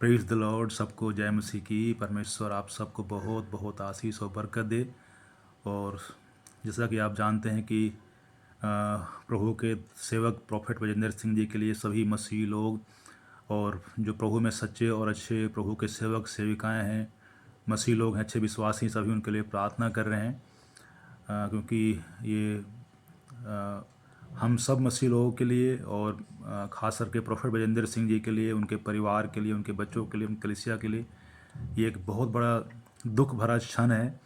Praise the Lord. सबको जय मसीह की। परमेश्वर आप सबको बहुत बहुत आशीष और बरकत दे। और जैसा कि आप जानते हैं कि प्रभु के सेवक प्रोफेट बजिंदर सिंह जी के लिए सभी मसीही लोग और जो प्रभु में सच्चे और अच्छे प्रभु के सेवक सेविकाएं हैं, मसीही लोग हैं, अच्छे विश्वासी, सभी उनके लिए प्रार्थना कर रहे हैं। क्योंकि ये हम सब मसीह लोगों के लिए और ख़ास करके प्रोफेट बजिंदर सिंह जी के लिए, उनके परिवार के लिए, उनके बच्चों के लिए, उनकी कलीसिया के लिए ये एक बहुत बड़ा दुख भरा क्षण है।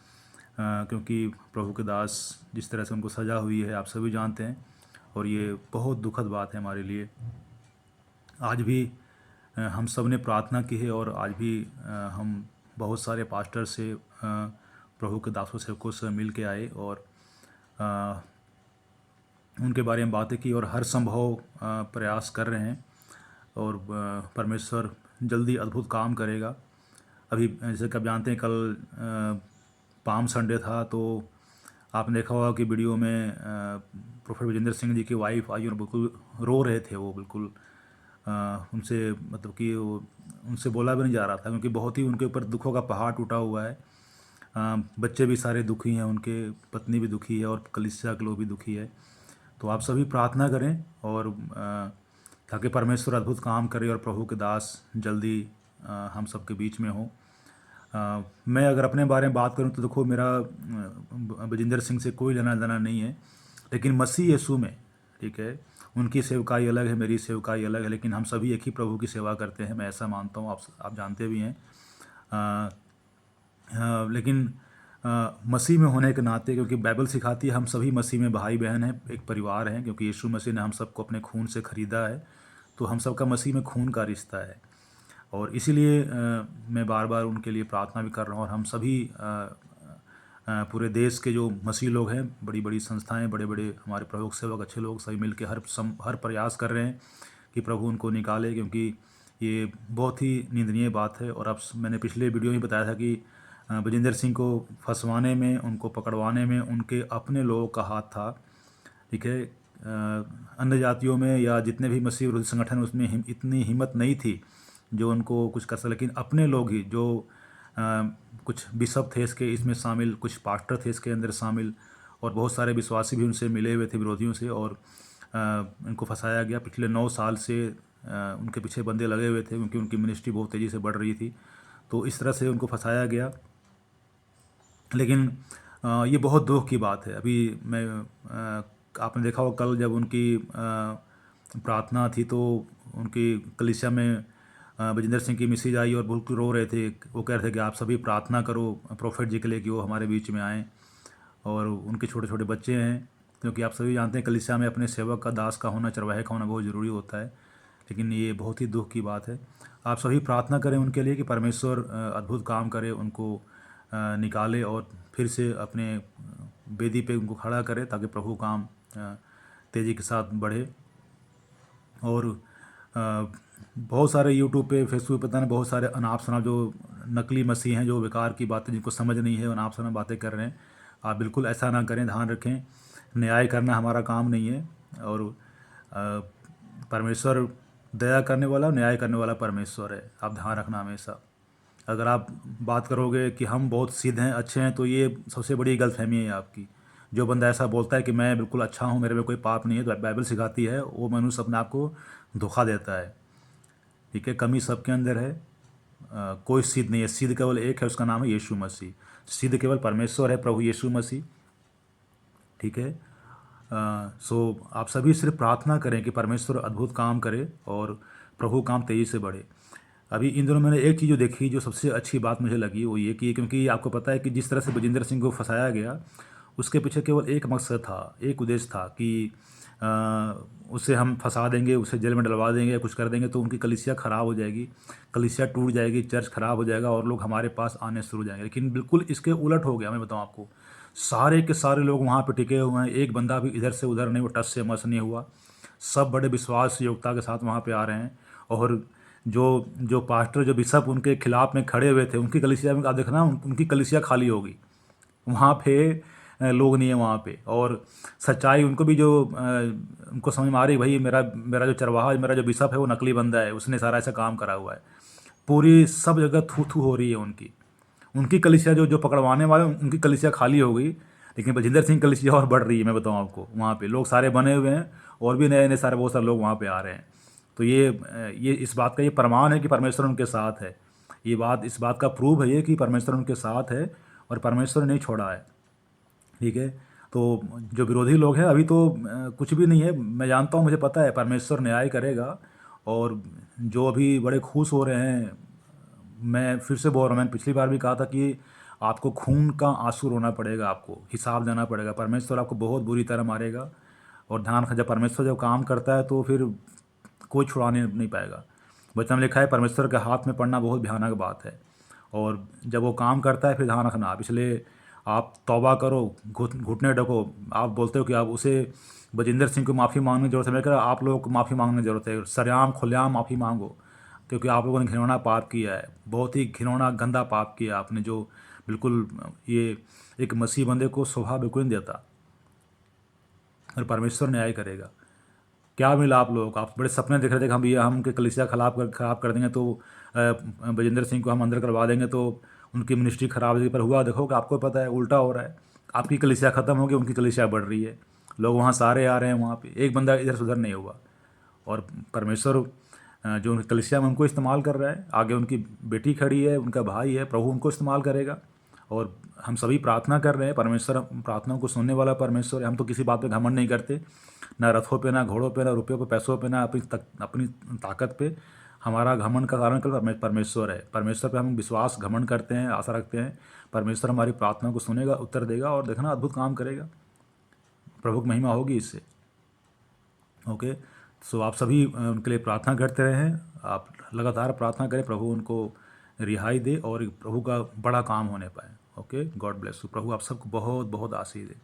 क्योंकि प्रभु के दास जिस तरह से उनको सज़ा हुई है आप सभी जानते हैं, और ये बहुत दुखद बात है हमारे लिए। आज भी हम सब ने प्रार्थना की है और आज भी हम बहुत सारे पास्टर से प्रभु के दासों सेवकों से मिल के आए और उनके बारे में बातें की और हर संभव प्रयास कर रहे हैं। और परमेश्वर जल्दी अद्भुत काम करेगा। अभी जैसे कि आप जानते हैं कल पाम संडे था, तो आपने देखा होगा कि वीडियो में प्रोफेट बजिंदर सिंह जी की वाइफ आई और बिल्कुल रो रहे थे। वो बिल्कुल उनसे मतलब कि वो उनसे बोला भी नहीं जा रहा था, क्योंकि बहुत ही उनके ऊपर दुखों का पहाड़ टूटा हुआ है। बच्चे भी सारे दुखी हैं, उनके पत्नी भी दुखी है और कलीसिया के लोग भी दुखी है। तो आप सभी प्रार्थना करें और ताकि परमेश्वर अद्भुत काम करे और प्रभु के दास जल्दी हम सबके बीच में हो। मैं अगर अपने बारे में बात करूं तो देखो, मेरा बजिंदर सिंह से कोई लेना देना नहीं है, लेकिन मसीह यीशु में, ठीक है, उनकी सेवकाई अलग है, मेरी सेवकाई अलग है, लेकिन हम सभी एक ही प्रभु की सेवा करते हैं। मैं ऐसा मानता हूँ, आप जानते भी हैं। लेकिन मसीह में होने के नाते, क्योंकि बाइबल सिखाती है हम सभी मसीह में भाई बहन हैं, एक परिवार हैं, क्योंकि यीशु मसीह ने हम सबको अपने खून से ख़रीदा है। तो हम सबका मसीह में खून का रिश्ता है, और इसीलिए मैं बार बार उनके लिए प्रार्थना भी कर रहा हूँ। और हम सभी पूरे देश के जो मसीह लोग हैं, बड़ी बड़ी संस्थाएं, बड़े बड़े हमारे प्रभु सेवक, अच्छे लोग सभी मिलकर हर प्रयास कर रहे हैं कि प्रभु उनको निकाले, क्योंकि ये बहुत ही निंदनीय बात है। और अब मैंने पिछले वीडियो में बताया था कि बजिंदर सिंह को फंसवाने में, उनको पकड़वाने में उनके अपने लोगों का हाथ था, ठीक है। अन्य जातियों में या जितने भी मसीह विरोधी संगठन, उसमें इतनी हिम्मत नहीं थी जो उनको कुछ कर सके, लेकिन अपने लोग ही जो कुछ बिशप थे इसके इसमें शामिल, कुछ पास्टर थे इसके अंदर शामिल, और बहुत सारे विश्वासी भी उनसे मिले हुए थे, विरोधियों से, और इनको फंसाया गया। पिछले 9 साल से उनके पीछे बंदे लगे हुए थे, क्योंकि उनकी मिनिस्ट्री बहुत तेज़ी से बढ़ रही थी। तो इस तरह से उनको फंसाया गया। लेकिन ये बहुत दुख की बात है। अभी मैं आपने देखा होगा कल जब उनकी प्रार्थना थी, तो उनकी कलीसिया में बजिंदर सिंह की मिसेज आई और बिल्कुल रो रहे थे। वो कह रहे थे कि आप सभी प्रार्थना करो प्रोफेट जी के लिए कि वो हमारे बीच में आएँ। और उनके छोटे छोटे बच्चे हैं, क्योंकि आप सभी जानते हैं कलीसिया में अपने सेवक का, दास का होना, चरवाहे का होना बहुत ज़रूरी होता है। लेकिन ये बहुत ही दुख की बात है। आप सभी प्रार्थना करें उनके लिए कि परमेश्वर अद्भुत काम करे, उनको निकाले और फिर से अपने वेदी पे उनको खड़ा करे, ताकि प्रभु काम तेज़ी के साथ बढ़े। और बहुत सारे यूट्यूब पे, फेसबुक पे, पता नहीं, बहुत सारे अनाप शनाप जो नकली मसीह हैं, जो बेकार की बातें जिनको समझ नहीं है, अनाप शनाप बातें कर रहे हैं। आप बिल्कुल ऐसा ना करें, ध्यान रखें। न्याय करना हमारा काम नहीं है, और परमेश्वर दया करने वाला, न्याय करने वाला परमेश्वर है। आप ध्यान रखना हमेशा। अगर आप बात करोगे कि हम बहुत सिद्ध हैं, अच्छे हैं, तो ये सबसे बड़ी गलतफहमी है आपकी। जो बंदा ऐसा बोलता है कि मैं बिल्कुल अच्छा हूँ, मेरे में कोई पाप नहीं है, तो बाइबल सिखाती है वो मनुष्य अपने आप को धोखा देता है, ठीक है। कमी सबके अंदर है। कोई सिद्ध नहीं है, सिद्ध केवल एक है, उसका नाम है यीशु मसीह। सिद्ध केवल परमेश्वर है, प्रभु यीशु मसीह, ठीक है। सो आप सभी सिर्फ प्रार्थना करें कि परमेश्वर अद्भुत काम करे और प्रभु काम तेज़ी से बढ़े। अभी इन दिनों मैंने एक चीज़ जो देखी, जो सबसे अच्छी बात मुझे लगी, वो ये कि, क्योंकि आपको पता है कि जिस तरह से बजिंदर सिंह को फंसाया गया, उसके पीछे केवल एक मकसद था, एक उद्देश्य था कि उसे हम फंसा देंगे, उसे जेल में डलवा देंगे या कुछ कर देंगे तो उनकी कलीसिया ख़राब हो जाएगी, कलीसिया टूट जाएगी, चर्च ख़राब हो जाएगा और लोग हमारे पास आने शुरू हो जाएंगे। लेकिन बिल्कुल इसके उलट हो गया। मैं बताऊँ आपको, सारे के सारे लोग वहाँ पे टिके हुए हैं, एक बंदा भी इधर से उधर नहीं, वो टस से मस नहीं हुआ। सब बड़े विश्वास योग्यता के साथ वहाँ पे आ रहे हैं। और जो जो पास्टर, जो बिशप उनके खिलाफ में खड़े हुए थे, उनकी कलीसिया में आप देखना, उनकी कलीसिया खाली होगी। वहाँ पे लोग नहीं है वहाँ पे। और सच्चाई उनको भी, जो उनको समझ में आ रही, भाई मेरा मेरा जो चरवाहा, मेरा जो बिशप है वो नकली बंदा है, उसने सारा ऐसा काम करा हुआ है। पूरी सब जगह थू थू हो रही है उनकी। उनकी कलिसिया जो जो पकड़वाने वाले उनकी कलिसिया खाली हो गई, लेकिन बलजिंदर सिंह की कलिसिया और बढ़ रही है। मैं बताऊं आपको, वहाँ पे लोग सारे बने हुए हैं और भी नए नए सारे बहुत सारे लोग वहाँ पे आ रहे हैं। तो ये इस बात का ये प्रमाण है कि परमेश्वर उनके साथ है। ये बात इस बात का प्रूव है ये कि परमेश्वर उनके साथ है और परमेश्वर ने नहीं छोड़ा है। ठीक है। तो जो विरोधी लोग हैं अभी तो कुछ भी नहीं है। मैं जानता हूँ, मुझे पता है परमेश्वर न्याय करेगा। और जो अभी बड़े खुश हो रहे हैं, मैं फिर से बोल रहा हूँ, मैंने पिछली बार भी कहा था कि आपको खून का आंसू रोना पड़ेगा, आपको हिसाब देना पड़ेगा। परमेश्वर आपको बहुत बुरी तरह मारेगा। और ध्यान रखना, जब परमेश्वर जब काम करता है तो फिर कोई छुड़ाने नहीं पाएगा। वचन में लिखा है परमेश्वर के हाथ में पड़ना बहुत भयानक बात है। और जब वो काम करता है फिर ध्यान रखना आप, इसलिए आप तौबा करो, घुटने ढको। आप बोलते हो कि आप उसे बजिंदर सिंह को माफ़ी मांगने की जरूरत है, मैं कह रहा आप लोगों को माफ़ी मांगने की जरूरत है। सरेआम खुलेआम माफ़ी मांगो, क्योंकि आप लोगों ने घिनौना पाप किया है, बहुत ही घिनौना गंदा पाप किया आपने, जो बिल्कुल ये एक मसीह बंदे को शोभा बिल्कुल नहीं देता। और परमेश्वर न्याय करेगा। क्या मिला आप लोगों को? आप बड़े सपने देख रहे थे कि हम ये हम उनके कलीसिया खराब कर देंगे, तो बजिंदर सिंह को हम अंदर करवा देंगे तो उनकी मिनिस्ट्री खराब हो जाएगी। पर हुआ देखो कि आपको पता है उल्टा हो रहा है। आपकी कलीसिया ख़त्म होगी, उनकी कलीसिया बढ़ रही है। लोग वहाँ सारे आ रहे हैं, वहाँ पे एक बंदा इधर से उधर नहीं हुआ। और परमेश्वर जो उनकी कलीसिया में उनको इस्तेमाल कर रहा है, आगे उनकी बेटी खड़ी है, उनका भाई है, प्रभु उनको इस्तेमाल करेगा। और हम सभी प्रार्थना कर रहे हैं, परमेश्वर प्रार्थनाओं को सुनने वाला परमेश्वर है। हम तो किसी बात पे घमंड नहीं करते, ना रथों पे, ना घोड़ों पे, ना रुपयों पे, पैसों पे, ना अपनी ताकत पे। हमारा घमंड का कारण केवल परमेश्वर है। परमेश्वर पे हम विश्वास घमंड करते हैं, आशा रखते हैं। परमेश्वर हमारी प्रार्थनाओं को सुनेगा, उत्तर देगा और देखना अद्भुत काम करेगा। प्रभु की महिमा होगी इससे। ओके। सो आप सभी उनके लिए प्रार्थना करते रहें। आप लगातार प्रार्थना करें, प्रभु उनको रिहाई दे और प्रभु का बड़ा काम होने पाए। Okay, God bless you. प्रभु आप सबको बहुत बहुत आशीष दे।